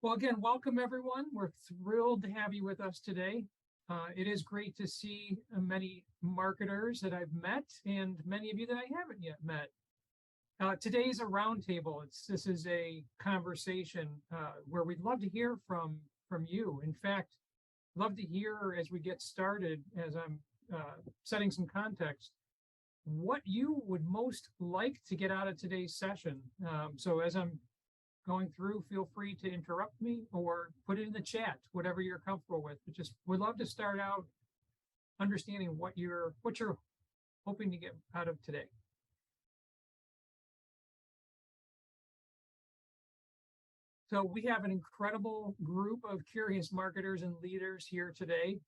Well, again, welcome everyone. We're thrilled to have you with us today. It is great to see many marketers that I've met and many of you that I haven't yet met. Today is a roundtable. This is a conversation where we'd love to hear from you. In fact, love to hear as we get started, as I'm setting some context, what you would most like to get out of today's session. So as I'm going through, feel free to interrupt me or put it in the chat, whatever you're comfortable with. But just would love to start out understanding what you're hoping to get out of today. So we have an incredible group of curious marketers and leaders here today.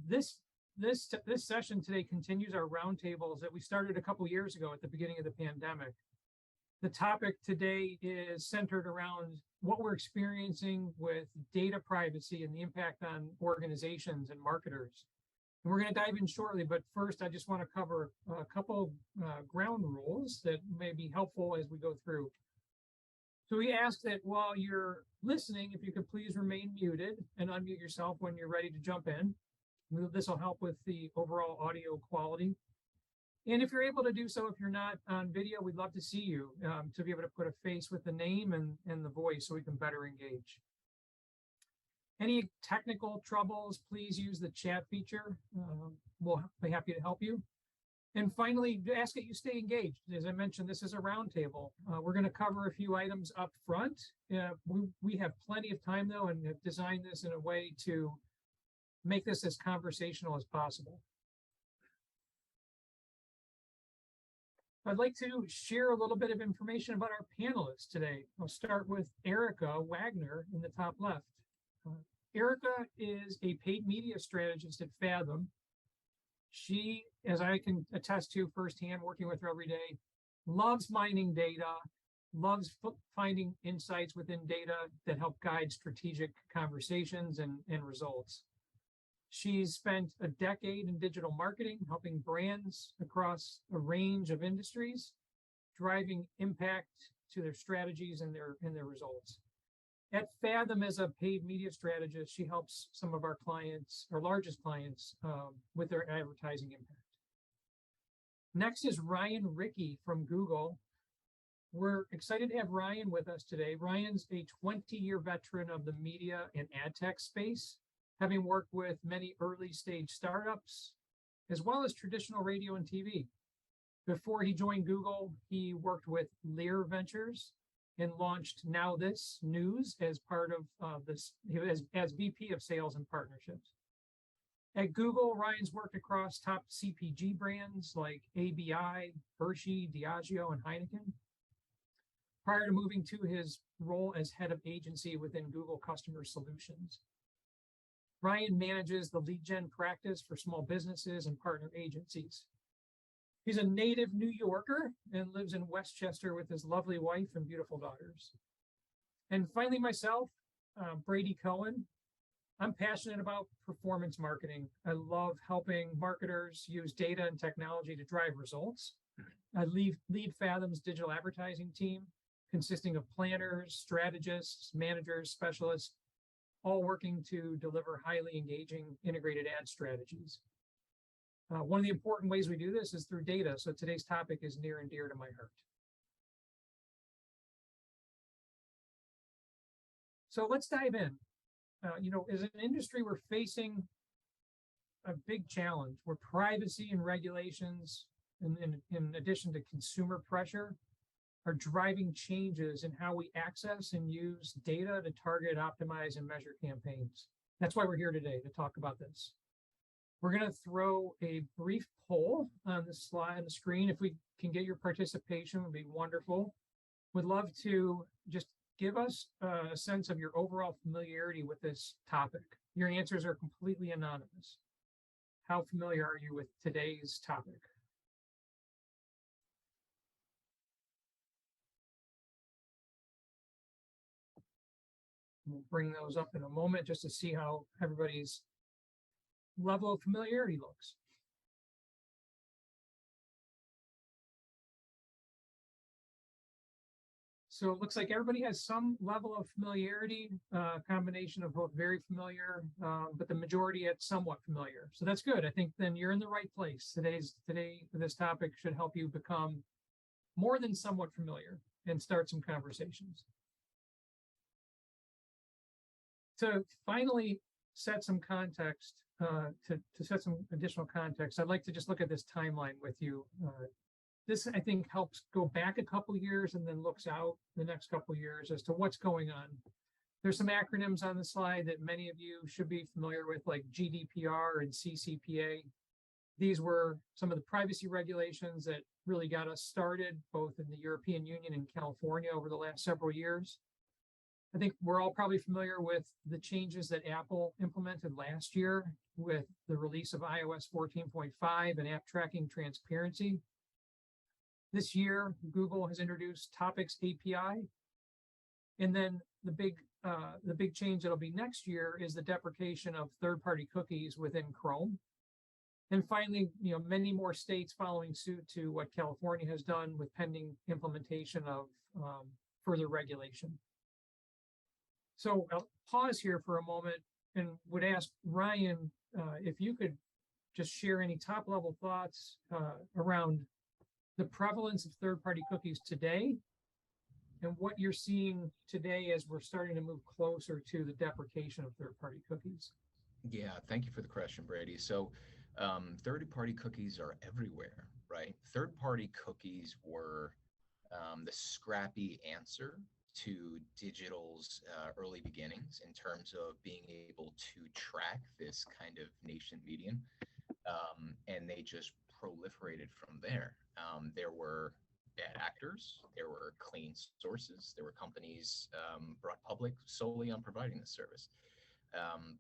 This session today continues our roundtables that we started a couple years ago at the beginning of the pandemic. The topic today is centered around what we're experiencing with data privacy and the impact on organizations and marketers. And we're going to dive in shortly, but first I just want to cover a couple ground rules that may be helpful as we go through. So we ask that while you're listening, if you could please remain muted and unmute yourself when you're ready to jump in. This will help with the overall audio quality. And if you're able to do so, if you're not on video, we'd love to see you to be able to put a face with the name and the voice so we can better engage. Any technical troubles, please use the chat feature. We'll be happy to help you. And finally, ask that you stay engaged. As I mentioned, this is a roundtable. We're going to cover a few items up front. We have plenty of time, though, and have designed this in a way to make this as conversational as possible. I'd like to share a little bit of information about our panelists today. I'll start with Erika Wagner in the top left. Erika is a paid media strategist at Fathom. She, as I can attest to firsthand, working with her every day, loves mining data, loves finding insights within data that help guide strategic conversations and results. She's spent a decade in digital marketing, helping brands across a range of industries, driving impact to their strategies and their results. At Fathom, as a paid media strategist, she helps some of our clients, our largest clients, with their advertising impact. Next is Ryan Ricci from Google. We're excited to have Ryan with us today. Ryan's a 20-year veteran of the media and ad tech space, having worked with many early stage startups, as well as traditional radio and TV. Before he joined Google, he worked with Lear Ventures and launched Now This News as part of as VP of Sales and Partnerships. At Google, Ryan's worked across top CPG brands like ABI, Hershey, Diageo, and Heineken. Prior to moving to his role as head of agency within Google Customer Solutions. Ryan manages the lead gen practice for small businesses and partner agencies. He's a native New Yorker and lives in Westchester with his lovely wife and beautiful daughters. And finally, myself, Brady Cohen. I'm passionate about performance marketing. I love helping marketers use data and technology to drive results. I lead Fathom's digital advertising team, consisting of planners, strategists, managers, specialists, all working to deliver highly engaging integrated ad strategies. One of the important ways we do this is through data, so today's topic is near and dear to my heart. So let's dive in. As an industry, we're facing a big challenge where privacy and regulations, in addition to consumer pressure, are driving changes in how we access and use data to target, optimize, and measure campaigns. That's why we're here today, to talk about this. We're going to throw a brief poll on the slide on the screen. If we can get your participation, would be wonderful. Would love to just give us a sense of your overall familiarity with this topic. Your answers are completely anonymous. How familiar are you with today's topic? We'll bring those up in a moment just to see how everybody's level of familiarity looks. So it looks like everybody has some level of familiarity, combination of both very familiar, but the majority at somewhat familiar. So that's good. I think then you're in the right place. This topic should help you become more than somewhat familiar and start some conversations. To finally set some context, to set some additional context, I'd like to just look at this timeline with you. This, I think, helps go back a couple of years and then looks out the next couple of years as to what's going on. There's some acronyms on the slide that many of you should be familiar with, like GDPR and CCPA. These were some of the privacy regulations that really got us started, both in the European Union and California over the last several years. I think we're all probably familiar with the changes that Apple implemented last year with the release of iOS 14.5 and app tracking transparency. This year, Google has introduced Topics API. And then the big change that'll be next year is the deprecation of third-party cookies within Chrome. And finally, many more states following suit to what California has done with pending implementation of further regulation. So I'll pause here for a moment and would ask Ryan if you could just share any top-level thoughts around the prevalence of third-party cookies today and what you're seeing today as we're starting to move closer to the deprecation of third-party cookies. Yeah, thank you for the question, Brady. So third-party cookies are everywhere, right? Third-party cookies were the scrappy answer to digital's early beginnings in terms of being able to track this kind of nascent medium. And they just proliferated from there. There were bad actors, there were clean sources, there were companies brought public solely on providing this service.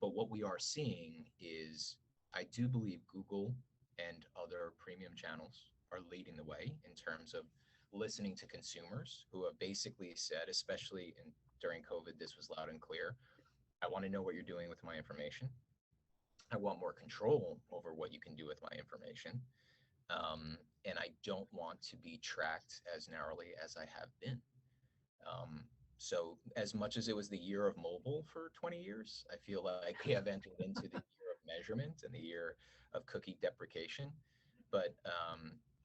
But what we are seeing is, I do believe Google and other premium channels are leading the way in terms of listening to consumers who have basically said, especially during COVID, this was loud and clear, I want to know what you're doing with my information. I want more control over what you can do with my information. And I don't want to be tracked as narrowly as I have been. So as much as it was the year of mobile for 20 years, I feel like we have entered into the year of measurement and the year of cookie deprecation. But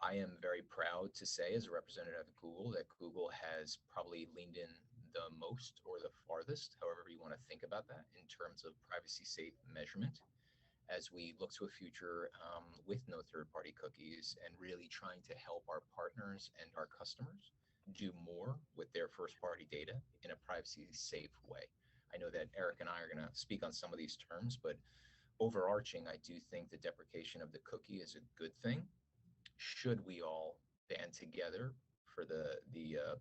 I am very proud to say, as a representative of Google, that Google has probably leaned in the most or the farthest, however you want to think about that, in terms of privacy safe measurement, as we look to a future with no third-party cookies and really trying to help our partners and our customers do more with their first-party data in a privacy-safe way. I know that Eric and I are going to speak on some of these terms, but overarching, I do think the deprecation of the cookie is a good thing. Should we all band together for the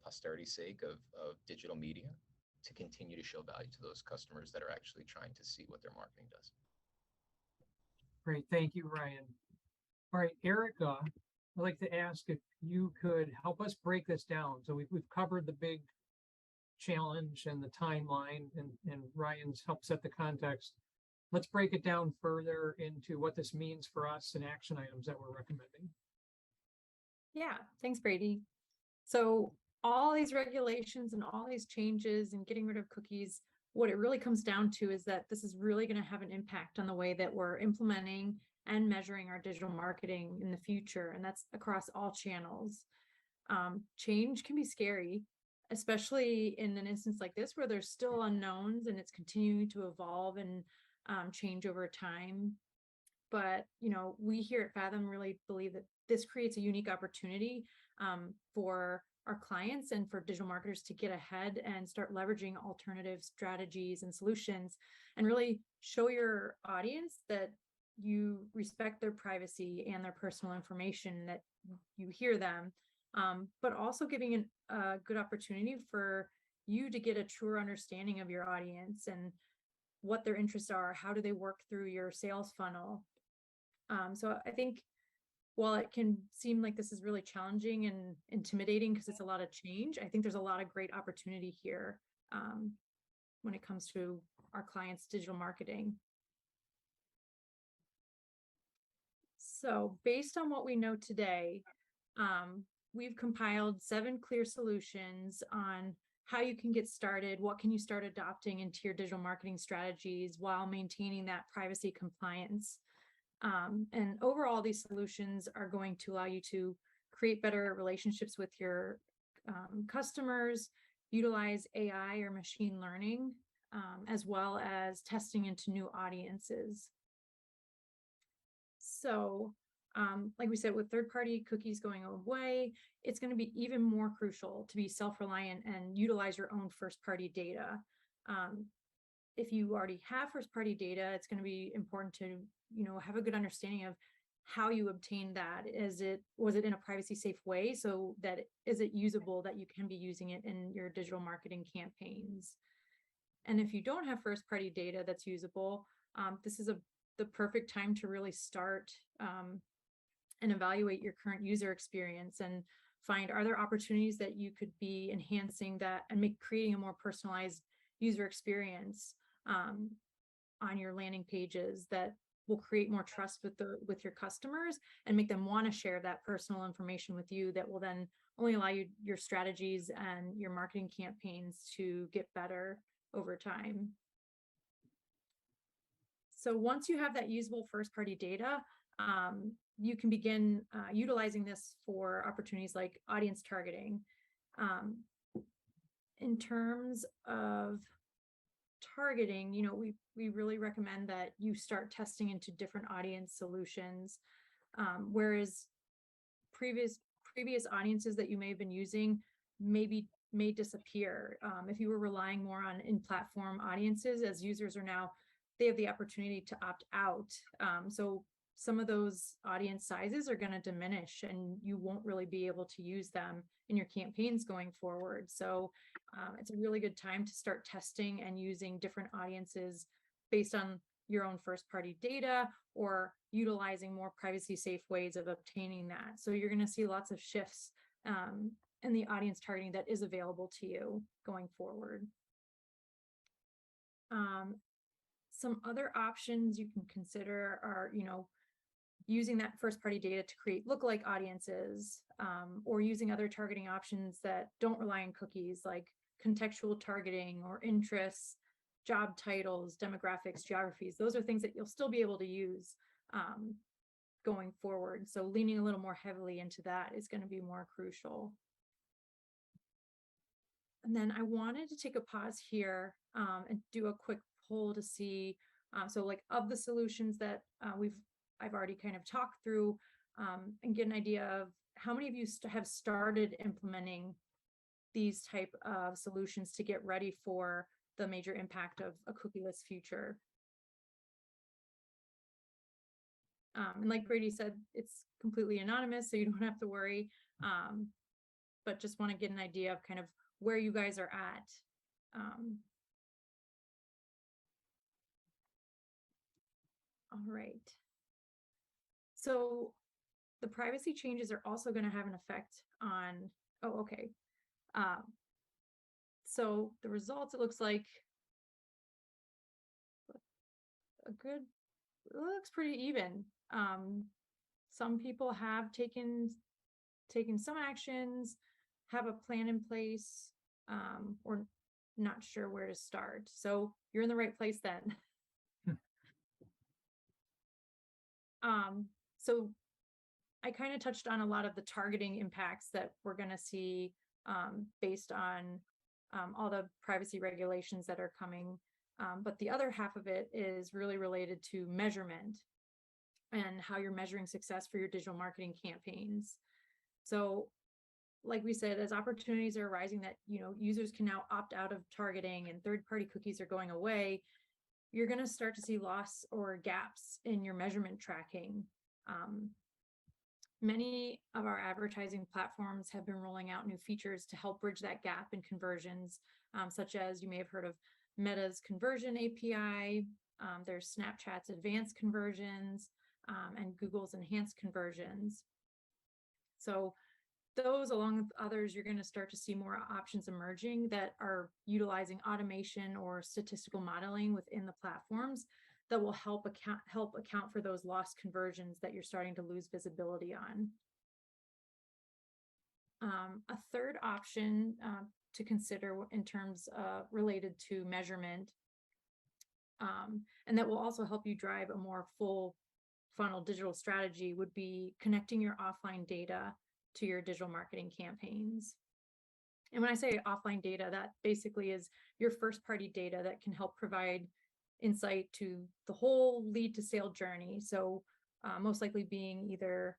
posterity's sake of digital media to continue to show value to those customers that are actually trying to see what their marketing does. Great, thank you, Ryan. All right, Erika, I'd like to ask if you could help us break this down. So we've covered the big challenge and the timeline, and Ryan's helped set the context. Let's break it down further into what this means for us and action items that we're recommending. Yeah, thanks, Brady. So all these regulations and all these changes and getting rid of cookies, what it really comes down to is that this is really going to have an impact on the way that we're implementing and measuring our digital marketing in the future. And that's across all channels. Change can be scary, especially in an instance like this where there's still unknowns and it's continuing to evolve and change over time. But, we here at Fathom really believe that this creates a unique opportunity for our clients and for digital marketers to get ahead and start leveraging alternative strategies and solutions and really show your audience that you respect their privacy and their personal information, that you hear them, but also giving a good opportunity for you to get a truer understanding of your audience and what their interests are, how do they work through your sales funnel. So I think while it can seem like this is really challenging and intimidating because it's a lot of change, I think there's a lot of great opportunity here when it comes to our clients' digital marketing. So based on what we know today, we've compiled 7 clear solutions on how you can get started, what can you start adopting into your digital marketing strategies while maintaining that privacy compliance. And overall, these solutions are going to allow you to create better relationships with your customers, utilize AI or machine learning, as well as testing into new audiences. So, like we said, with third-party cookies going away, it's going to be even more crucial to be self-reliant and utilize your own first-party data. If you already have first-party data, it's going to be important to, have a good understanding of how you obtained that. Was it in a privacy safe way, so that is it usable that you can be using it in your digital marketing campaigns? And if you don't have first-party data that's usable, this is the perfect time to really start and evaluate your current user experience and find, are there opportunities that you could be enhancing that and creating a more personalized user experience on your landing pages that will create more trust with your customers and make them want to share that personal information with you, that will then only allow your strategies and your marketing campaigns to get better over time. So once you have that usable first-party data, you can begin utilizing this for opportunities like audience targeting. In terms of targeting, we really recommend that you start testing into different audience solutions, whereas previous audiences that you may have been using may disappear. If you were relying more on in-platform audiences, as users are now, they have the opportunity to opt out. So some of those audience sizes are going to diminish, and you won't really be able to use them in your campaigns going forward. So it's a really good time to start testing and using different audiences based on your own first-party data, or utilizing more privacy-safe ways of obtaining that. So you're going to see lots of shifts in the audience targeting that is available to you going forward. Some other options you can consider are, using that first-party data to create lookalike audiences, or using other targeting options that don't rely on cookies, like contextual targeting or interests, job titles, demographics, geographies. Those are things that you'll still be able to use going forward. So leaning a little more heavily into that is going to be more crucial. And then I wanted to take a pause here and do a quick poll to see, so like of the solutions that I've already kind of talked through, and get an idea of how many of you have started implementing these type of solutions to get ready for the major impact of a cookieless future. And like Brady said, it's completely anonymous, so you don't have to worry, but just want to get an idea of kind of where you guys are at. All right. So the privacy changes are also going to have an effect on, oh, okay. So the results, it looks like it looks pretty even. Some people have taken some actions, have a plan in place, or not sure where to start. So you're in the right place then. So I kind of touched on a lot of the targeting impacts that we're going to see based on all the privacy regulations that are coming. But the other half of it is really related to measurement and how you're measuring success for your digital marketing campaigns. So like we said, as opportunities are arising that, users can now opt out of targeting and third-party cookies are going away, you're going to start to see loss or gaps in your measurement tracking. Many of our advertising platforms have been rolling out new features to help bridge that gap in conversions, such as you may have heard of Meta's conversion API, there's Snapchat's advanced conversions, and Google's enhanced conversions. So those, along with others, you're going to start to see more options emerging that are utilizing automation or statistical modeling within the platforms that will help account for those lost conversions that you're starting to lose visibility on. A third option to consider in terms related to measurement. And that will also help you drive a more full funnel digital strategy would be connecting your offline data to your digital marketing campaigns. And when I say offline data, that basically is your first party data that can help provide insight to the whole lead to sale journey. So most likely being either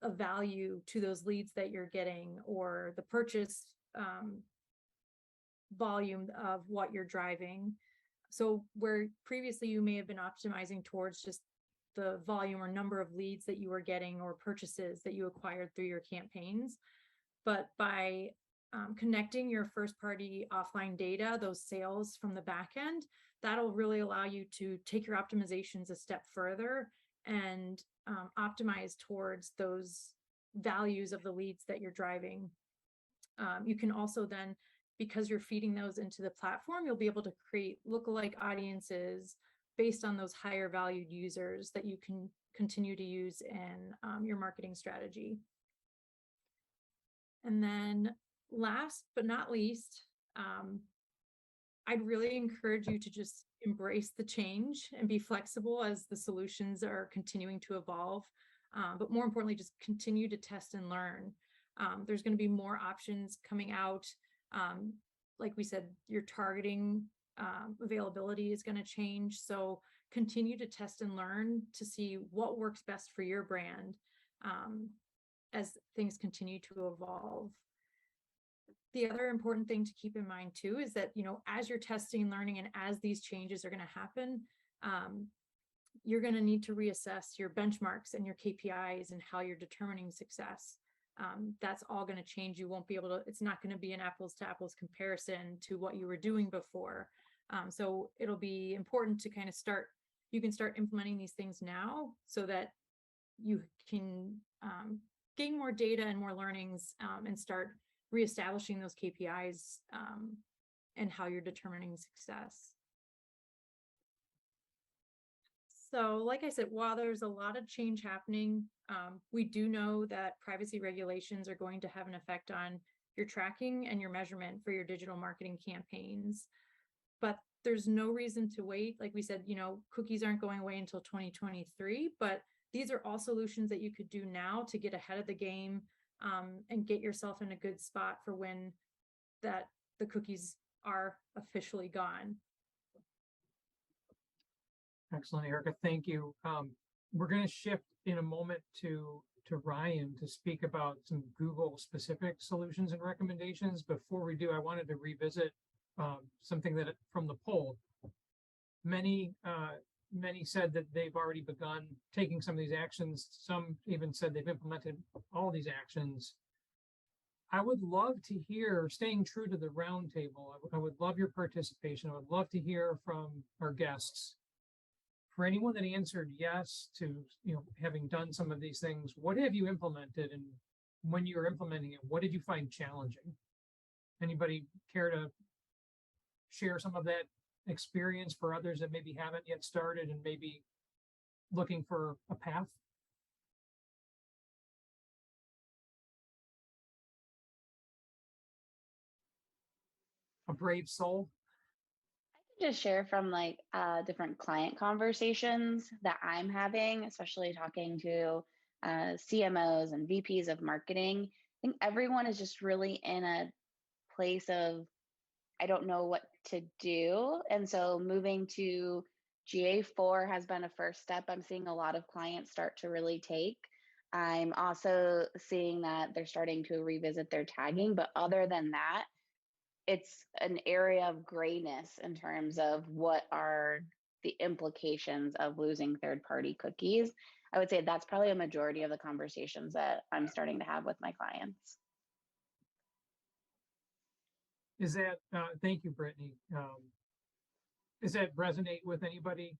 a value to those leads that you're getting, or the purchase volume of what you're driving. So where previously you may have been optimizing towards just the volume or number of leads that you were getting or purchases that you acquired through your campaigns, but by connecting your first party offline data, those sales from the back end, that'll really allow you to take your optimizations a step further and optimize towards those values of the leads that you're driving. You can also then, because you're feeding those into the platform, you'll be able to create lookalike audiences based on those higher valued users that you can continue to use in your marketing strategy. And then last but not least, I'd really encourage you to just embrace the change and be flexible as the solutions are continuing to evolve. But more importantly, just continue to test and learn. There's going to be more options coming out. Like we said, your targeting availability is going to change. So continue to test and learn to see what works best for your brand as things continue to evolve. The other important thing to keep in mind too is that, as you're testing and learning and as these changes are going to happen, you're going to need to reassess your benchmarks and your KPIs and how you're determining success. That's all going to change. You won't be able to, it's not going to be an apples to apples comparison to what you were doing before. So it'll be important to kind of you can start implementing these things now so that you can gain more data and more learnings and start reestablishing those KPIs and how you're determining success. So like I said, while there's a lot of change happening, we do know that privacy regulations are going to have an effect on your tracking and your measurement for your digital marketing campaigns. But there's no reason to wait. Like we said, cookies aren't going away until 2023, but these are all solutions that you could do now to get ahead of the game and get yourself in a good spot for when the cookies are officially gone. Excellent, Erika. Thank you. We're going to shift in a moment to Ryan to speak about some Google specific solutions and recommendations. Before we do, I wanted to revisit something that from the poll. Many said that they've already begun taking some of these actions. Some even said they've implemented all these actions. I would love to hear, staying true to the roundtable, I would love your participation. I would love to hear from our guests. For anyone that answered yes to having done some of these things, what have you implemented, and when you were implementing it, what did you find challenging? Anybody care to share some of that experience for others that maybe haven't yet started and maybe looking for a path? A brave soul. Just share from different client conversations that I'm having, especially talking to CMOs and VPs of marketing. I think everyone is just really in a place of, I don't know what to do. And so moving to GA4 has been a first step. I'm seeing a lot of clients start to really take. I'm also seeing that they're starting to revisit their tagging, but other than that, it's an area of grayness in terms of what are the implications of losing third-party cookies. I would say that's probably a majority of the conversations that I'm starting to have with my clients. Is that, thank you, Brittany. Does that resonate with anybody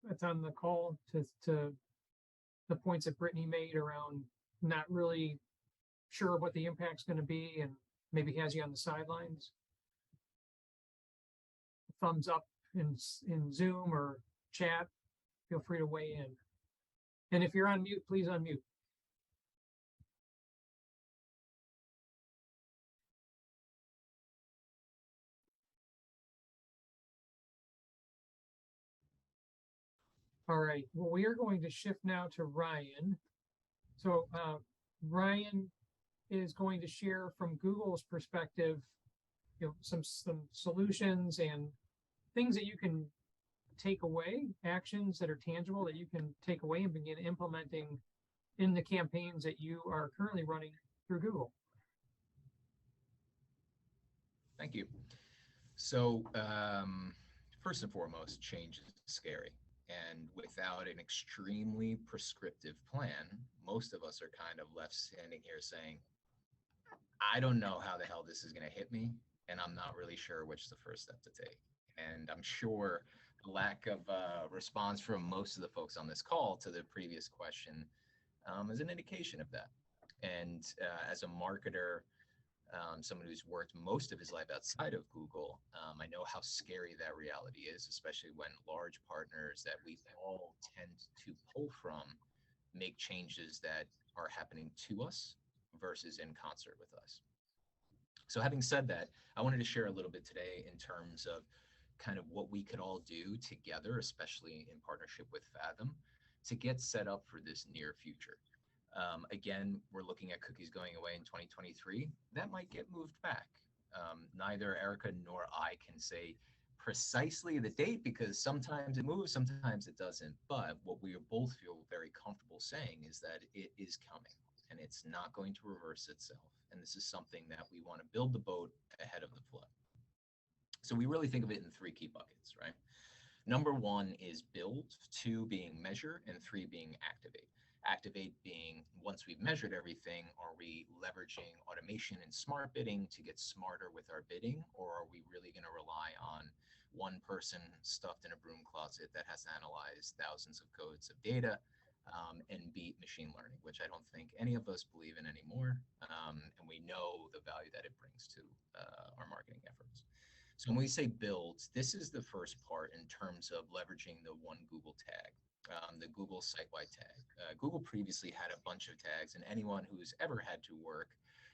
that's on the call to the points that Brittany made around not really sure what the impact's going to be and maybe has you on the sidelines? Thumbs up in Zoom or chat. Feel free to weigh in. And if you're on mute, please unmute. All right, well, we are going to shift now to Ryan. So Ryan is going to share from Google's perspective, some solutions and things that you can take away, actions that are tangible that you can take away and begin implementing in the campaigns that you are currently running through Google. Thank you. So first and foremost, change is scary. And without an extremely prescriptive plan, most of us are kind of left standing here saying, I don't know how the hell this is going to hit me, and I'm not really sure which is the first step to take. And I'm sure the lack of response from most of the folks on this call to the previous question is an indication of that. And as a marketer, someone who's worked most of his life outside of Google, I know how scary that reality is, especially when large partners that we all tend to pull from make changes that are happening to us versus in concert with us. So having said that, I wanted to share a little bit today in terms of kind of what we could all do together, especially in partnership with Fathom, to get set up for this near future. Again, we're looking at cookies going away in 2023. That might get moved back. Neither Erika nor I can say precisely the date because sometimes it moves, sometimes it doesn't. But what we both feel very comfortable saying is that it is coming and it's not going to reverse itself. And this is something that we want to build the boat ahead of the flood. So we really think of it in three key buckets, right? Number one is build, two being measure, and three being activate. Activate being once we've measured everything, are we leveraging automation and smart bidding to get smarter with our bidding, or are we really going to rely on one person stuffed in a broom closet that has to analyze thousands of codes of data and beat machine learning, which I don't think any of us believe in anymore, and we know the value that it brings to our marketing efforts. So when we say build, this is the first part in terms of leveraging the one Google tag. The Google site-wide tag. Google previously had a bunch of tags, and anyone who's ever had to work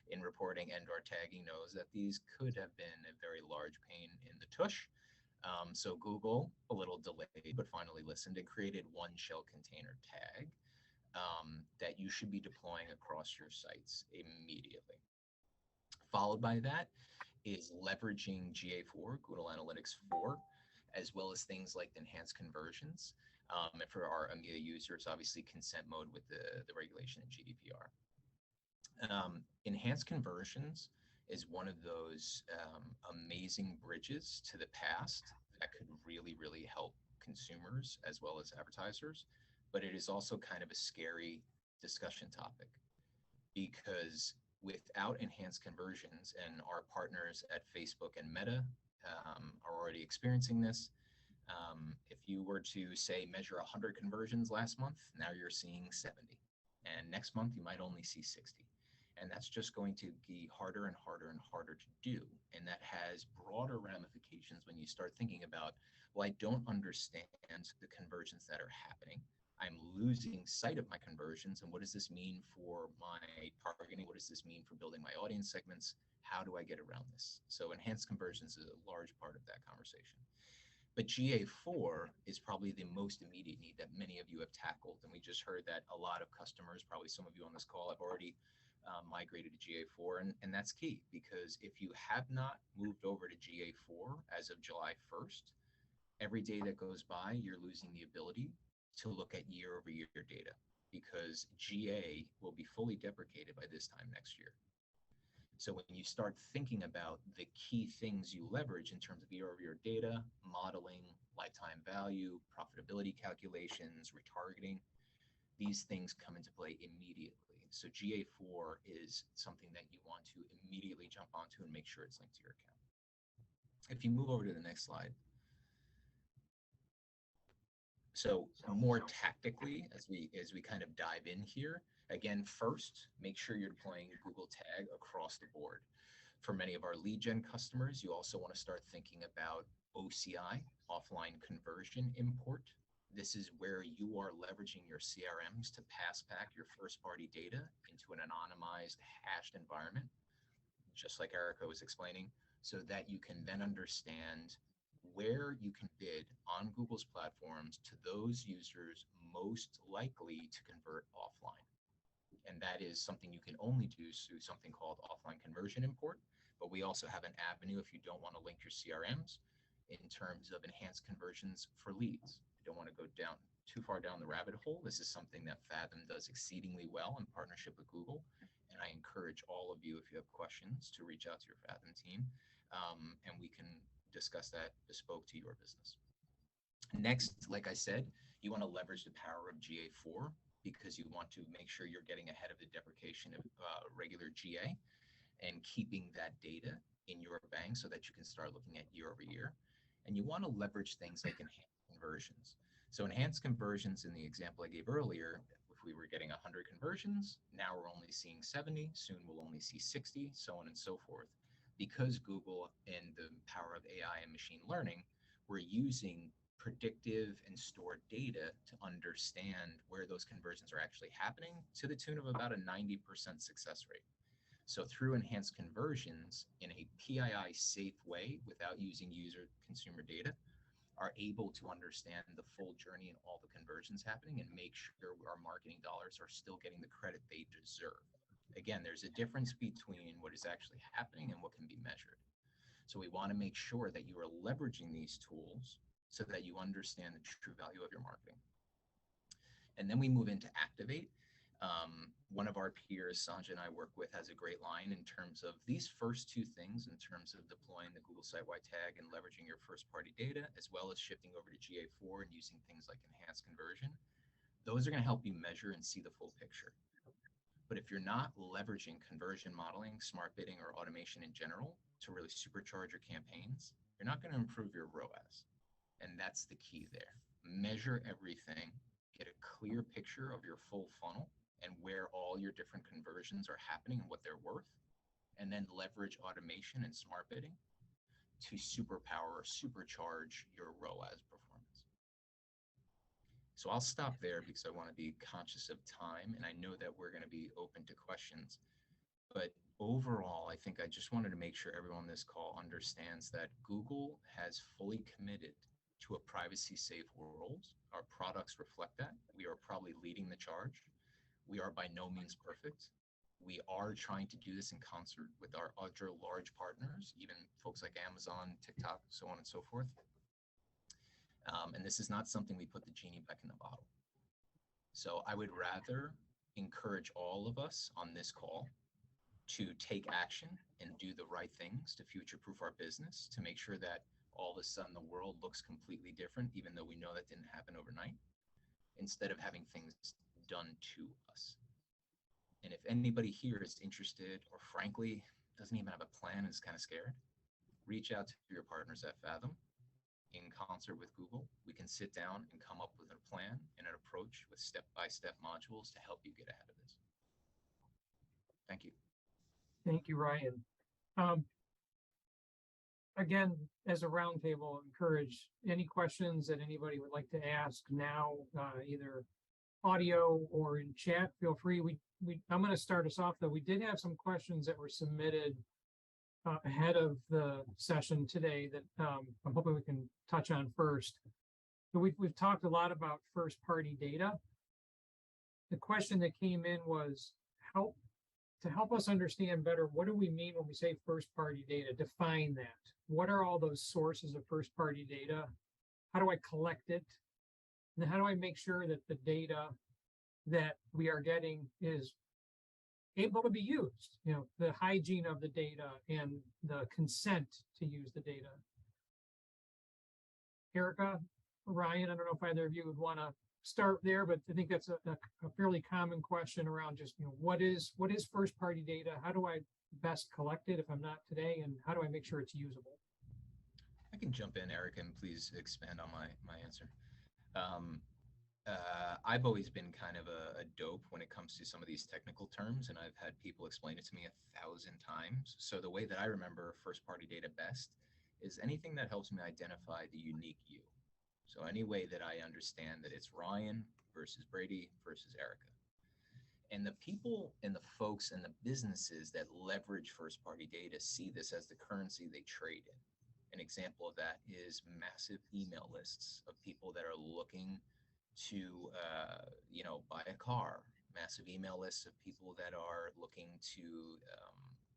in reporting and/or tagging knows that these could have been a very large pain in the tush. So Google, a little delayed, but finally listened and created one shell container tag that you should be deploying across your sites immediately. Followed by that is leveraging GA4, Google Analytics 4, as well as things like enhanced conversions. And for our EMEA users, obviously consent mode with the regulation in GDPR. Enhanced conversions is one of those amazing bridges to the past that could really, really help consumers as well as advertisers. But it is also kind of a scary discussion topic because without enhanced conversions, and our partners at Facebook and Meta are already experiencing this, if you were to say measure 100 conversions last month, now you're seeing 70. And next month you might only see 60. And that's just going to be harder and harder and harder to do. And that has broader ramifications when you start thinking about, well, I don't understand the conversions that are happening. I'm losing sight of my conversions. And what does this mean for my targeting? What does this mean for building my audience segments? How do I get around this? So enhanced conversions is a large part of that conversation. But GA4 is probably the most immediate need that many of you have tackled. And we just heard that a lot of customers, probably some of you on this call, have already migrated to GA4. And that's key because if you have not moved over to GA4 as of July 1st, every day that goes by, you're losing the ability to look at year-over-year data because GA will be fully deprecated by this time next year. So when you start thinking about the key things you leverage in terms of year-over-year data, modeling, lifetime value, profitability calculations, retargeting, these things come into play immediately. So GA4 is something that you want to immediately jump onto and make sure it's linked to your account. If you move over to the next slide. So more tactically, as we kind of dive in here, again, first, make sure you're deploying Google Tag across the board. For many of our lead gen customers, you also want to start thinking about OCI, offline conversion import. This is where you are leveraging your CRMs to pass back your first party data into an anonymized hashed environment, just like Erika was explaining, so that you can then understand where you can bid on Google's platforms to those users most likely to convert offline. And that is something you can only do through something called offline conversion import. But we also have an avenue if you don't want to link your CRMs in terms of enhanced conversions for leads. You don't want to go down too far down the rabbit hole. This is something that Fathom does exceedingly well in partnership with Google. And I encourage all of you, if you have questions, to reach out to your Fathom team, and we can discuss that bespoke to your business. Next, like I said, you want to leverage the power of GA4 because you want to make sure you're getting ahead of the deprecation of regular GA and keeping that data in your bank so that you can start looking at year over year. And you want to leverage things like enhanced conversions. So enhanced conversions in the example I gave earlier, if we were getting 100 conversions, now we're only seeing 70, soon we'll only see 60, so on and so forth. Because Google and the power of AI and machine learning, we're using predictive and stored data to understand where those conversions are actually happening to the tune of about a 90% success rate. So through enhanced conversions in a PII safe way without using user consumer data, are able to understand the full journey and all the conversions happening and make sure our marketing dollars are still getting the credit they deserve. Again, there's a difference between what is actually happening and what can be measured. So we want to make sure that you are leveraging these tools so that you understand the true value of your marketing. And then we move into activate. One of our peers, Sanjay, and I work with, has a great line in terms of these first two things, in terms of deploying the Google site-wide tag and leveraging your first-party data, as well as shifting over to GA4 and using things like enhanced conversion. Those are going to help you measure and see the full picture. But if you're not leveraging conversion modeling, smart bidding, or automation in general to really supercharge your campaigns, you're not going to improve your ROAS. And that's the key there. Measure everything, get a clear picture of your full funnel and where all your different conversions are happening and what they're worth, and then leverage automation and smart bidding to superpower or supercharge your ROAS performance. So I'll stop there because I want to be conscious of time, and I know that we're going to be open to questions. But overall, I think I just wanted to make sure everyone on this call understands that Google has fully committed to a privacy-safe world. Our products reflect that. We are probably leading the charge. We are by no means perfect. We are trying to do this in concert with our other large partners, even folks like Amazon, TikTok, so on and so forth. And this is not something we put the genie back in the bottle. So I would rather encourage all of us on this call to take action and do the right things to future-proof our business, to make sure that all of a sudden the world looks completely different, even though we know that didn't happen overnight, instead of having things done to us. And if anybody here is interested, or frankly, doesn't even have a plan and is kind of scared, reach out to your partners at Fathom. In concert with Google, we can sit down and come up with a plan and an approach with step-by-step modules to help you get ahead of this. Thank you. Thank you, Ryan. Again, as a roundtable, encourage any questions that anybody would like to ask now, either audio or in chat. Feel free. I'm going to start us off, though. We did have some questions that were submitted ahead of the session today that I'm hoping we can touch on first. So we've talked a lot about first-party data. The question that came in was to help us understand better, what do we mean when we say first-party data? Define that. What are all those sources of first-party data? How do I collect it? And how do I make sure that the data that we are getting is able to be used? You know, the hygiene of the data and the consent to use the data. Erika, Ryan, I don't know if either of you would want to start there, but I think that's a fairly common question around just, you know, what is first-party data? How do I best collect it if I'm not today? And how do I make sure it's usable? I can jump in, Erika, and please expand on my answer. I've always been kind of a dope when it comes to some of these technical terms, and I've had people explain it to me 1,000 times. So the way that I remember first-party data best is anything that helps me identify the unique you. So any way that I understand that it's Ryan versus Brady versus Erika. And the people and the folks and the businesses that leverage first-party data see this as the currency they trade in. An example of that is massive email lists of people that are looking to, buy a car, massive email lists of people that are looking to,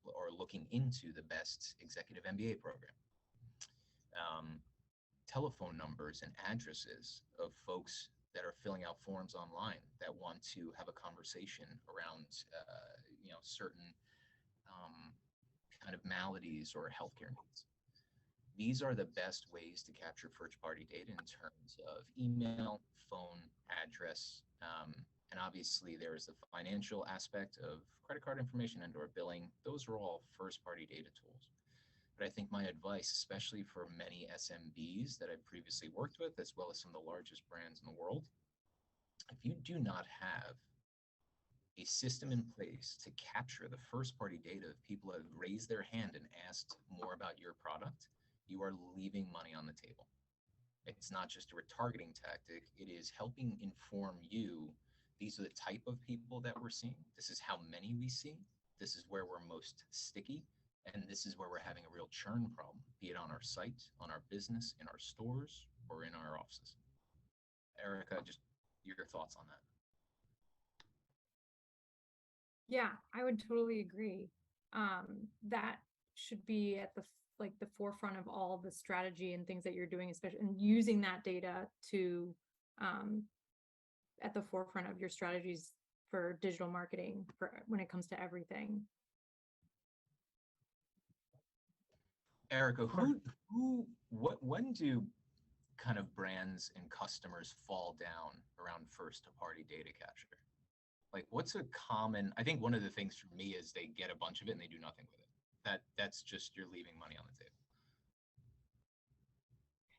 or looking into the best executive MBA program. Telephone numbers and addresses of folks that are filling out forms online that want to have a conversation around, certain kind of maladies or healthcare needs. These are the best ways to capture first-party data in terms of email, phone, address, and obviously there is the financial aspect of credit card information and/or billing. Those are all first-party data tools. But I think my advice, especially for many SMBs that I've previously worked with, as well as some of the largest brands in the world, if you do not have a system in place to capture the first-party data of people who have raised their hand and asked more about your product, you are leaving money on the table. It's not just a retargeting tactic, it is helping inform you, these are the type of people that we're seeing, this is how many we see, this is where we're most sticky, and this is where we're having a real churn problem, be it on our site, on our business, in our stores, or in our offices. Erika, just your thoughts on that. Yeah, I would totally agree. That should be at the forefront of all the strategy and things that you're doing, especially and using that data to at the forefront of your strategies for digital marketing for when it comes to everything. Erika, when do kind of brands and customers fall down around first-party data capture? Like, what's a common? I think one of the things for me is they get a bunch of it and they do nothing with it. That's just, you're leaving money on the table.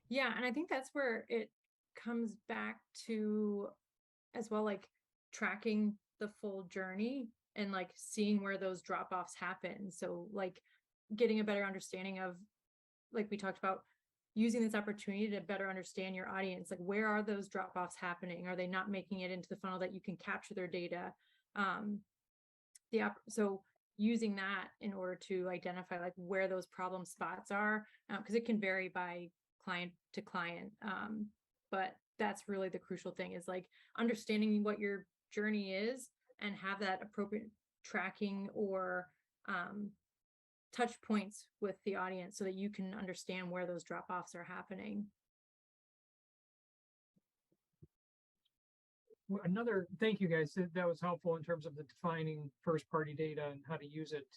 Yeah, and I think that's where it comes back to as well, like tracking the full journey and like seeing where those drop-offs happen. So like getting a better understanding of, like we talked about, using this opportunity to better understand your audience. Like, where are those drop-offs happening? Are they not making it into the funnel that you can capture their data? So using that in order to identify like where those problem spots are, because it can vary by client to client. But that's really the crucial thing, is like understanding what your journey is and have that appropriate tracking or touch points with the audience so that you can understand where those drop-offs are happening. Well, thank you guys. That was helpful in terms of the defining first-party data and how to use it.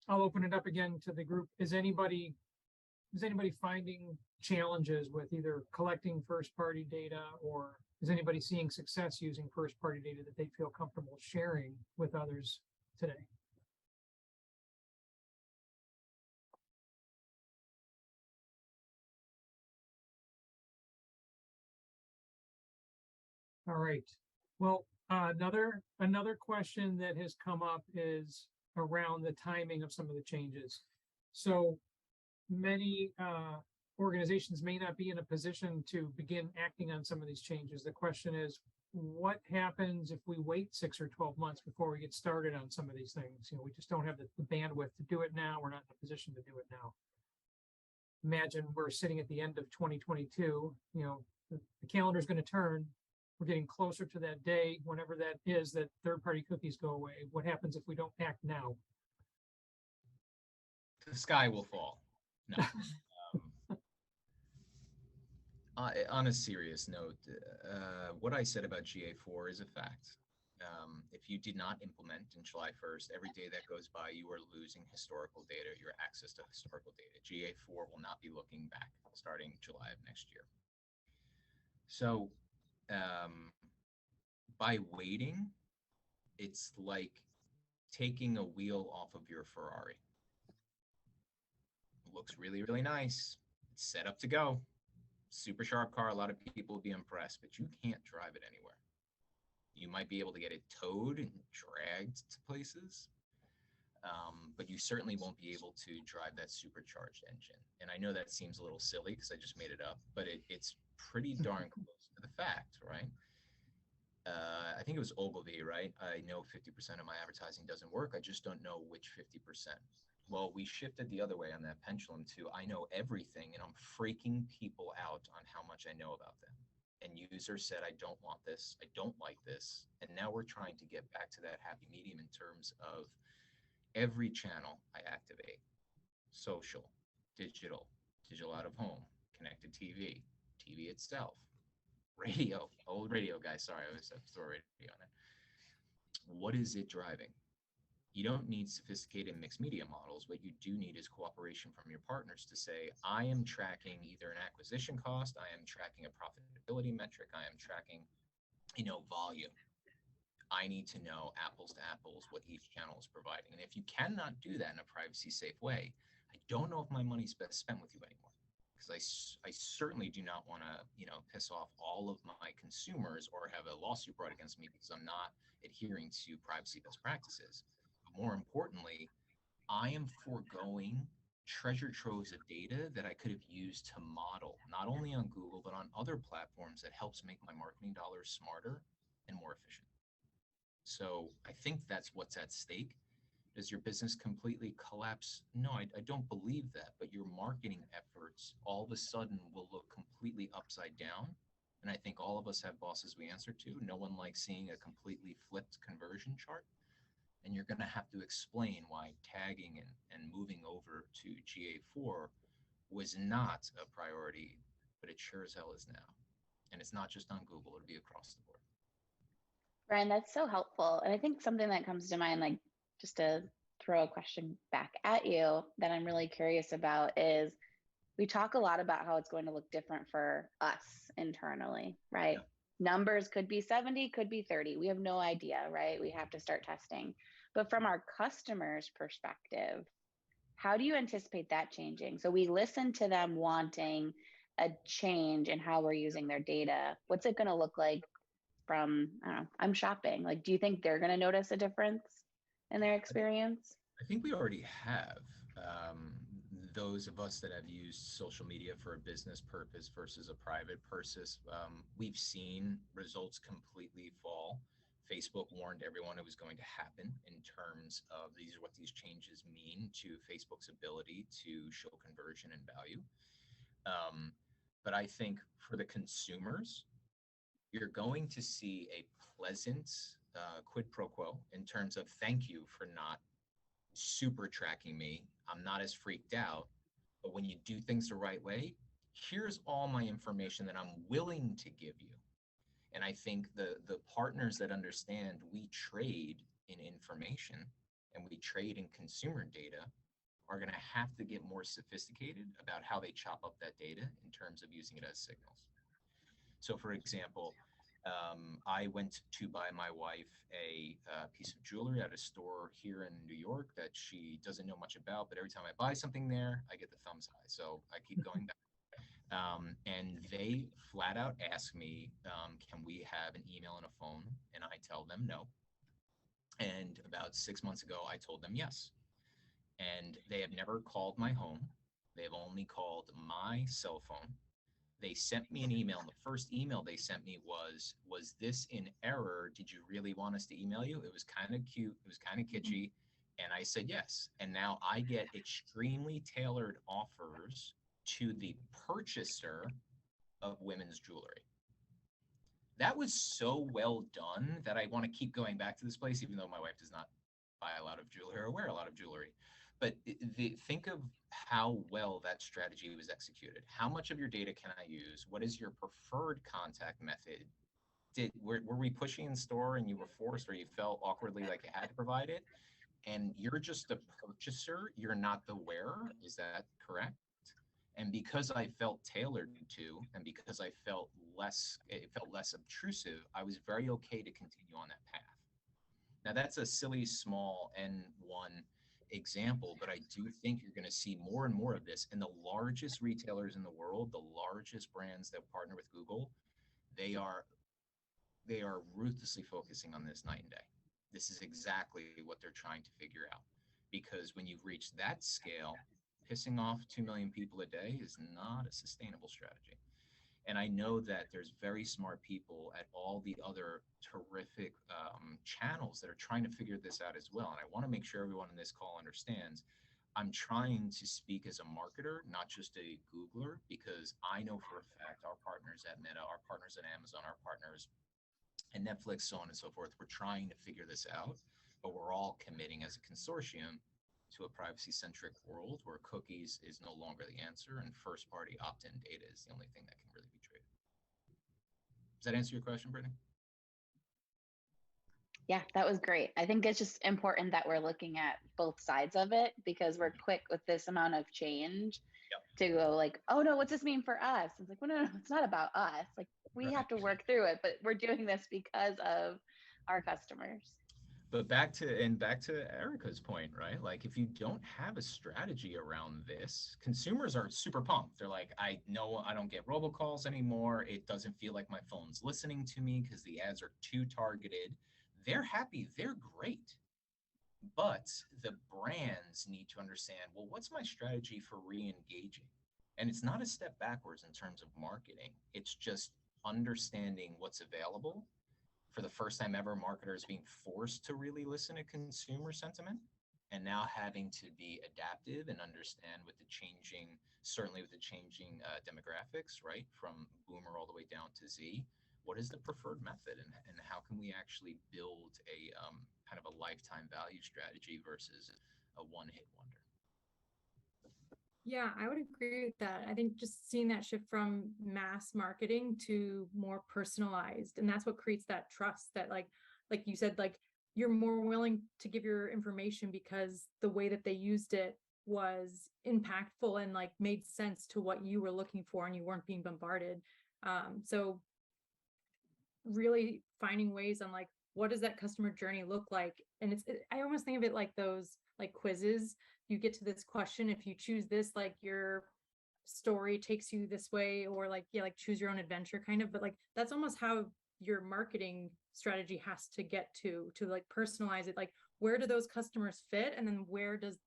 I'll open it up again to the group. Is anybody finding challenges with either collecting first-party data, or is anybody seeing success using first-party data that they feel comfortable sharing with others today? All right. Well, another question that has come up is around the timing of some of the changes. So many organizations may not be in a position to begin acting on some of these changes. The question is, what happens if we wait 6 or 12 months before we get started on some of these things? We just don't have the bandwidth to do it now. We're not in a position to do it now. Imagine we're sitting at the end of 2022. The calendar is going to turn. We're getting closer to that day, whenever that is, that third-party cookies go away. What happens if we don't act now? The sky will fall. No. On a serious note, what I said about GA4 is a fact. If you did not implement in July 1st, every day that goes by, you are losing historical data, your access to historical data. GA4 will not be looking back starting July of next year. So by waiting, it's like taking a wheel off of your Ferrari. It looks really, really nice. It's set up to go. Super sharp car. A lot of people will be impressed, but you can't drive it anywhere. You might be able to get it towed and dragged to places, but you certainly won't be able to drive that supercharged engine. And I know that seems a little silly because I just made it up, but it's pretty darn close to the fact, right? I think it was Ogilvy, right? I know 50% of my advertising doesn't work. I just don't know which 50%. Well, we shifted the other way on that pendulum to I know everything and I'm freaking people out on how much I know about them. And users said, I don't want this, I don't like this. And now we're trying to get back to that happy medium in terms of every channel I activate: social, digital, digital out of home, connected TV, TV itself, radio, old radio guy. Sorry, I always have to throw radio on it. What is it driving? You don't need sophisticated mixed media models. What you do need is cooperation from your partners to say, I am tracking either an acquisition cost, I am tracking a profitability metric, I am tracking, volume. I need to know apples to apples what each channel is providing. And if you cannot do that in a privacy safe way, I don't know if my money's best spent with you anymore. Because I certainly do not want to, piss off all of my consumers or have a lawsuit brought against me because I'm not adhering to privacy best practices. But more importantly, I am foregoing treasure troves of data that I could have used to model, not only on Google, but on other platforms that helps make my marketing dollars smarter and more efficient. So I think that's what's at stake. Does your business completely collapse? No, I don't believe that. But your marketing efforts all of a sudden will look completely upside down. And I think all of us have bosses we answer to. No one likes seeing a completely flipped conversion chart. And you're going to have to explain why tagging and moving over to GA4 was not a priority, but it sure as hell is now. And it's not just on Google, it'll be across the board. Brian, that's so helpful. And I think something that comes to mind, like just to throw a question back at you that I'm really curious about is we talk a lot about how it's going to look different for us internally, right? Yeah. Numbers could be 70, could be 30. We have no idea, right? We have to start testing. But from our customers' perspective, how do you anticipate that changing? So we listen to them wanting a change in how we're using their data. What's it going to look like from, I don't know, I'm shopping? Like, do you think they're going to notice a difference in their experience? I think we already have. Those of us that have used social media for a business purpose versus a private purpose, we've seen results completely fall. Facebook warned everyone it was going to happen in terms of what these changes mean to Facebook's ability to show conversion and value. But I think for the consumers, you're going to see a pleasant quid pro quo in terms of thank you for not super tracking me. I'm not as freaked out. But when you do things the right way, here's all my information that I'm willing to give you. And I think the partners that understand we trade in information and we trade in consumer data are going to have to get more sophisticated about how they chop up that data in terms of using it as signals. So for example, I went to buy my wife a piece of jewelry at a store here in New York that she doesn't know much about, but every time I buy something there, I get the thumbs high. So I keep going back. And they flat out ask me, can we have an email and a phone? And I tell them no. And about 6 months ago, I told them yes. And they have never called my home. They've only called my cell phone. They sent me an email, and the first email they sent me was this in error? Did you really want us to email you? It was kind of cute. It was kind of kitschy. And I said yes. And now I get extremely tailored offers to the purchaser of women's jewelry. That was so well done that I want to keep going back to this place, even though my wife does not buy a lot of jewelry or wear a lot of jewelry. But think of how well that strategy was executed. How much of your data can I use? What is your preferred contact method? Were we pushing in store and you were forced, or you felt awkwardly like you had to provide it? And you're just the purchaser, you're not the wearer. Is that correct? And because I felt tailored to, and because it felt less obtrusive, I was very okay to continue on that path. Now that's a silly, small N1 example, but I do think you're going to see more and more of this. And the largest retailers in the world, the largest brands that partner with Google, they are ruthlessly focusing on this night and day. This is exactly what they're trying to figure out. Because when you've reached that scale, pissing off 2 million people a day is not a sustainable strategy. And I know that there's very smart people at all the other terrific channels that are trying to figure this out as well. And I want to make sure everyone in this call understands, I'm trying to speak as a marketer, not just a Googler, because I know for a fact our partners at Meta, our partners at Amazon, our partners at Netflix, so on and so forth, we're trying to figure this out, but we're all committing as a consortium to a privacy-centric world where cookies is no longer the answer and first-party opt-in data is the only thing that can really be traded. Does that answer your question, Brittany? Yeah, that was great. I think it's just important that we're looking at both sides of it because we're quick with this amount of change to go like, oh no, what's this mean for us? It's like, well, no, it's not about us. Like we have to work through it, but we're doing this because of our customers. But back to Erika's point, right? Like if you don't have a strategy around this, consumers are super pumped. They're like, I know I don't get robocalls anymore. It doesn't feel like my phone's listening to me because the ads are too targeted. They're happy, they're great. But the brands need to understand, well, what's my strategy for re-engaging? And it's not a step backwards in terms of marketing. It's just understanding what's available. For the first time ever, marketers being forced to really listen to consumer sentiment and now having to be adaptive and understand with the changing, certainly with the changing demographics, right? From boomer all the way down to Z, what is the preferred method and how can we actually build a kind of a lifetime value strategy versus a one-hit wonder? Yeah, I would agree with that. I think just seeing that shift from mass marketing to more personalized, and that's what creates that trust that like you said, like you're more willing to give your information because the way that they used it was impactful and like made sense to what you were looking for and you weren't being bombarded. So really finding ways on like, what does that customer journey look like? And I almost think of it like those like quizzes. You get to this question, if you choose this, like your story takes you this way, or like, yeah, like choose your own adventure kind of, but like, that's almost how your marketing strategy has to get to like personalize it. Like, where do those customers fit? And then where does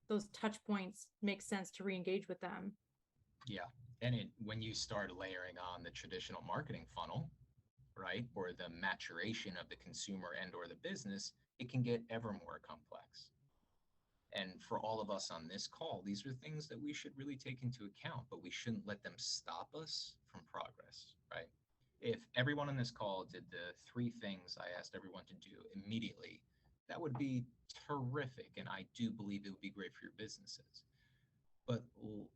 those touch points make sense to re-engage with them? Yeah. And when you start layering on the traditional marketing funnel, right, or the maturation of the consumer and or the business, it can get ever more complex. And for all of us on this call, these are things that we should really take into account, but we shouldn't let them stop us from progress, right? If everyone on this call did the 3 things I asked everyone to do immediately, that would be terrific. And I do believe it would be great for your businesses. But,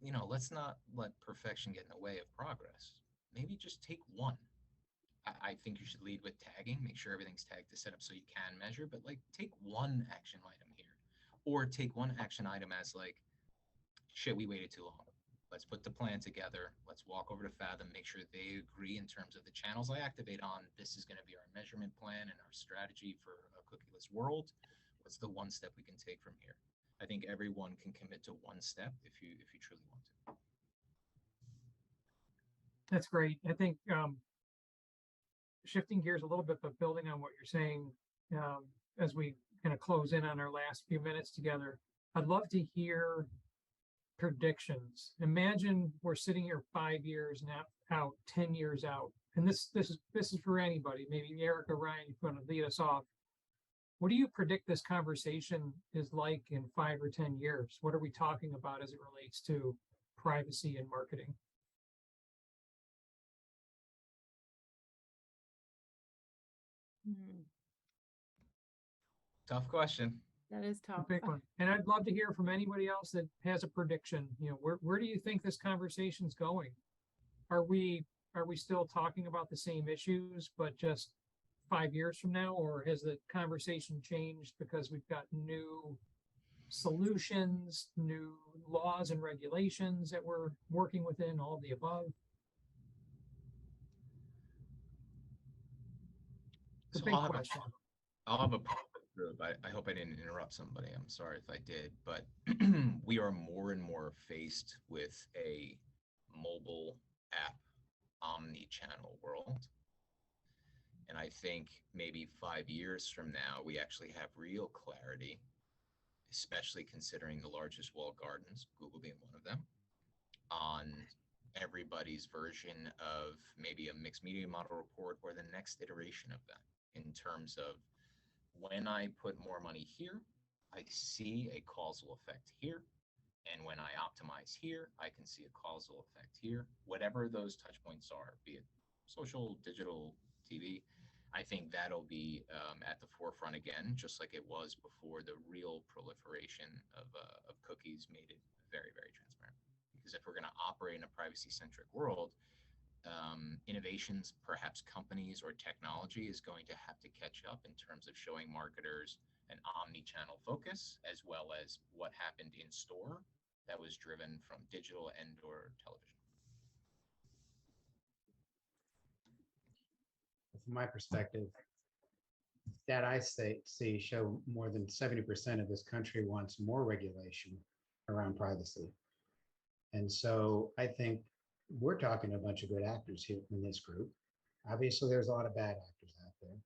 you know, let's not let perfection get in the way of progress. Maybe just take one. I think you should lead with tagging, make sure everything's tagged to set up so you can measure, but like take one action item here, or take one action item as like, shit, we waited too long. Let's put the plan together. Let's walk over to Fathom, make sure they agree in terms of the channels I activate on. This is going to be our measurement plan and our strategy for a cookieless world. What's the one step we can take from here? I think everyone can commit to one step if you truly want to. That's great. I think shifting gears a little bit, but building on what you're saying, as we kind of close in on our last few minutes together, I'd love to hear predictions. Imagine we're sitting here 5 years out, 10 years out, and this is for anybody. Maybe Erika, Ryan, you're going to lead us off. What do you predict this conversation is like in 5 or 10 years? What are we talking about as it relates to privacy and marketing? Tough question. That is A tough. big one. And I'd love to hear from anybody else that has a prediction. You know, where do you think this conversation's going? Are we still talking about the same issues, but just 5 years from now, or has the conversation changed because we've got new solutions, new laws and regulations that we're working within, all of the above? It's a big question. I'll have a group. I hope I didn't interrupt somebody. I'm sorry if I did, but we are more and more faced with a mobile app omni-channel world. And I think maybe 5 years from now, we actually have real clarity, especially considering the largest walled gardens, Google being one of them, on everybody's version of maybe a mixed media model report or the next iteration of that, in terms of when I put more money here, I see a causal effect here. And when I optimize here, I can see a causal effect here. Whatever those touch points are, be it social, digital, TV, I think that'll be at the forefront again, just like it was before the real proliferation of cookies made it very, very transparent. Because if we're going to operate in a privacy-centric world, innovations, perhaps companies or technology is going to have to catch up in terms of showing marketers an omni-channel focus, as well as what happened in store that was driven from digital and or television. From my perspective, that I see show more than 70% of this country wants more regulation around privacy. And so I think we're talking to a bunch of good actors here in this group. Obviously, there's a lot of bad actors out there,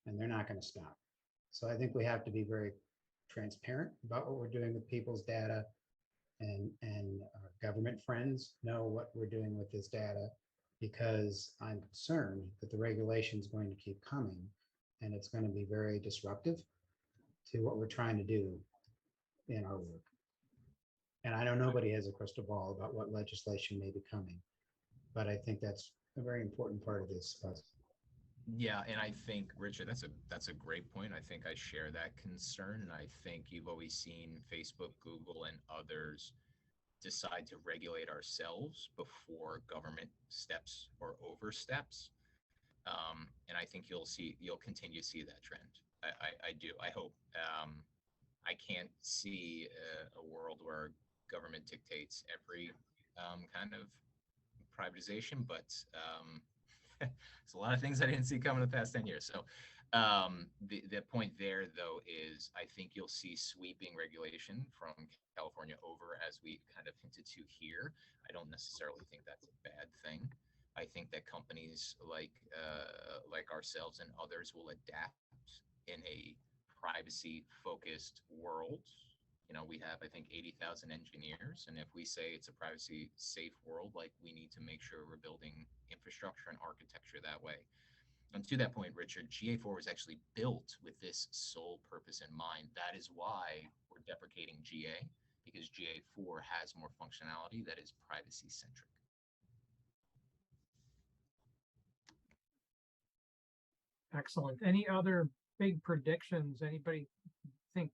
and they're not going to stop. So I think we have to be very transparent about what we're doing with people's data, and our government friends know what we're doing with this data, because I'm concerned that the regulation is going to keep coming, and it's going to be very disruptive to what we're trying to do in our work. And I know nobody has a crystal ball about what legislation may be coming, but I think that's a very important part of this puzzle. Yeah, and I think, Richard, that's a great point. I think I share that concern, and I think you've always seen Facebook, Google, and others decide to regulate ourselves before government steps or oversteps. And I think you'll continue to see that trend. I do. I hope. I can't see a world where government dictates every kind of privatization, but there's a lot of things I didn't see coming in the past 10 years. So the point there, though, is I think you'll see sweeping regulation from California over, as we kind of hinted to here. I don't necessarily think that's a bad thing. I think that companies like ourselves and others will adapt in a privacy-focused world. You know, we have, I think, 80,000 engineers, and if we say it's a privacy-safe world, like, we need to make sure we're building infrastructure and architecture that way. And to that point, Richard, GA4 was actually built with this sole purpose in mind. That is why we're deprecating GA, because GA4 has more functionality that is privacy-centric. Excellent. Any other big predictions? Anybody think,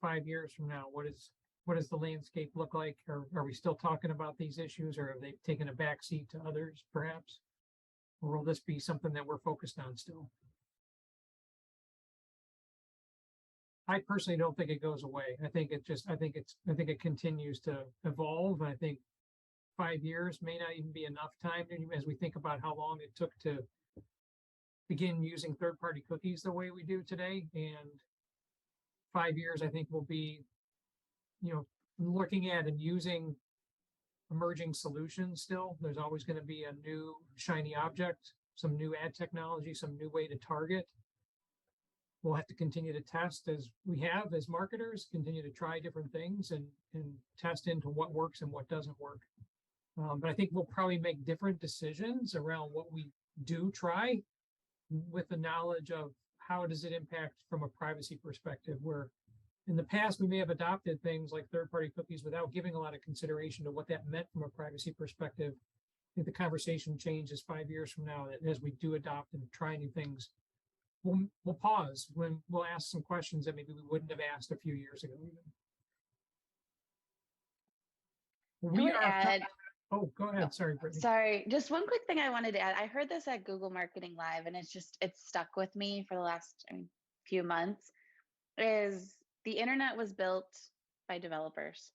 5 years from now, what does the landscape look like? Or are we still talking about these issues, or have they taken a backseat to others, perhaps? Or will this be something that we're focused on still? I personally don't think it goes away. I think it continues to evolve. I think 5 years may not even be enough time, as we think about how long it took to begin using third-party cookies the way we do today. And 5 years, I think, will be, looking at and using emerging solutions still. There's always going to be a new shiny object, some new ad technology, some new way to target. We'll have to continue to test, as we have as marketers, continue to try different things and test into what works and what doesn't work. But I think we'll probably make different decisions around what we do try, with the knowledge of how does it impact from a privacy perspective, where in the past we may have adopted things like third-party cookies without giving a lot of consideration to what that meant from a privacy perspective. I think the conversation changes 5 years from now, that as we do adopt and try new things, we'll pause when we'll ask some questions that maybe we wouldn't have asked a few years ago even. Oh, go ahead. Sorry, Brittany. Sorry, just one quick thing I wanted to add. I heard this at Google Marketing Live, and it's stuck with me for the last few months. Is the internet was built by developers.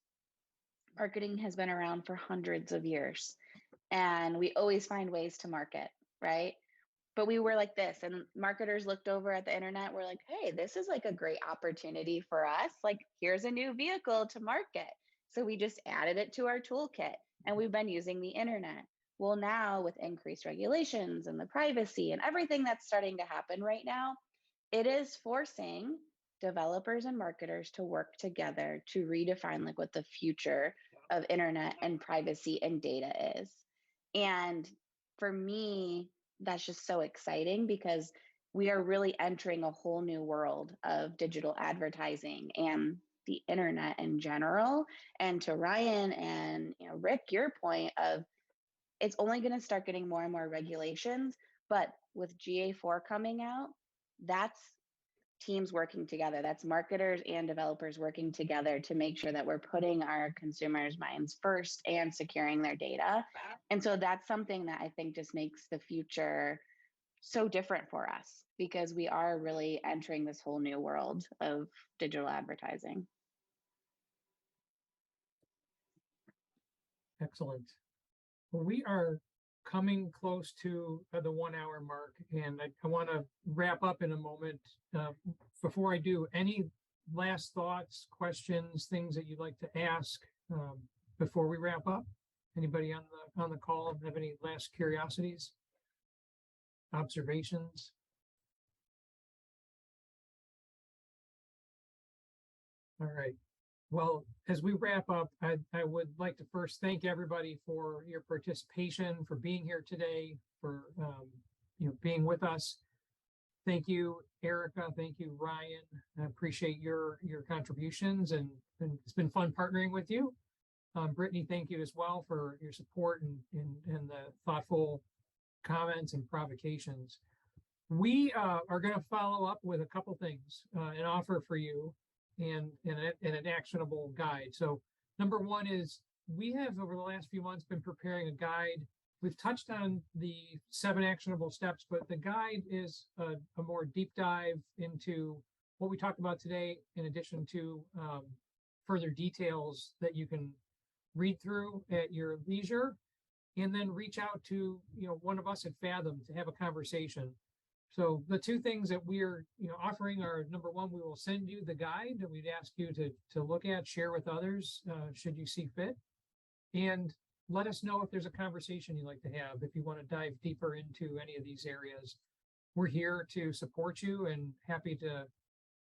Marketing has been around for hundreds of years, and we always find ways to market, right? But we were like this, and marketers looked over at the internet. We're like, hey, this is like a great opportunity for us. Like, here's a new vehicle to market. So we just added it to our toolkit, and we've been using the internet. Well, now with increased regulations and the privacy and everything that's starting to happen right now, it is forcing developers and marketers to work together to redefine like what the future of internet and privacy and data is. And for me, that's just so exciting, because we are really entering a whole new world of digital advertising, and the internet in general. And to Ryan and Rick, your point of it's only going to start getting more and more regulations, but with GA4 coming out, that's teams working together. That's marketers and developers working together to make sure that we're putting our consumers' minds first and securing their data. And so that's something that I think just makes the future so different for us, because we are really entering this whole new world of digital advertising. Excellent. Well, we are coming close to the 1 hour mark, and I want to wrap up in a moment. Before I do, any last thoughts, questions, things that you'd like to ask before we wrap up? Anybody on the call have any last curiosities, observations? All right. Well, as we wrap up, I would like to first thank everybody for your participation, for being here today, for being with us. Thank you, Erika. Thank you, Ryan. I appreciate your contributions, and it's been fun partnering with you. Brittany, thank you as well for your support and the thoughtful comments and provocations. We are going to follow up with a couple things, an offer for you, and an actionable guide. So number one is we have over the last few months been preparing a guide. We've touched on the 7 actionable steps, but the guide is a more deep dive into what we talked about today, in addition to further details that you can read through at your leisure, and then reach out to one of us at Fathom to have a conversation. So the 2 things that we're offering are, number one, we will send you the guide that we'd ask you to look at, share with others should you see fit, and let us know if there's a conversation you'd like to have. If you want to dive deeper into any of these areas, we're here to support you and happy to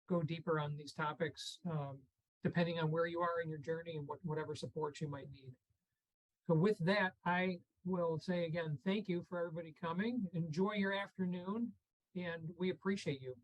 go deeper on these topics, depending on where you are in your journey and whatever support you might need. So with that, I will say again, thank you for everybody coming. Enjoy your afternoon, and we appreciate you.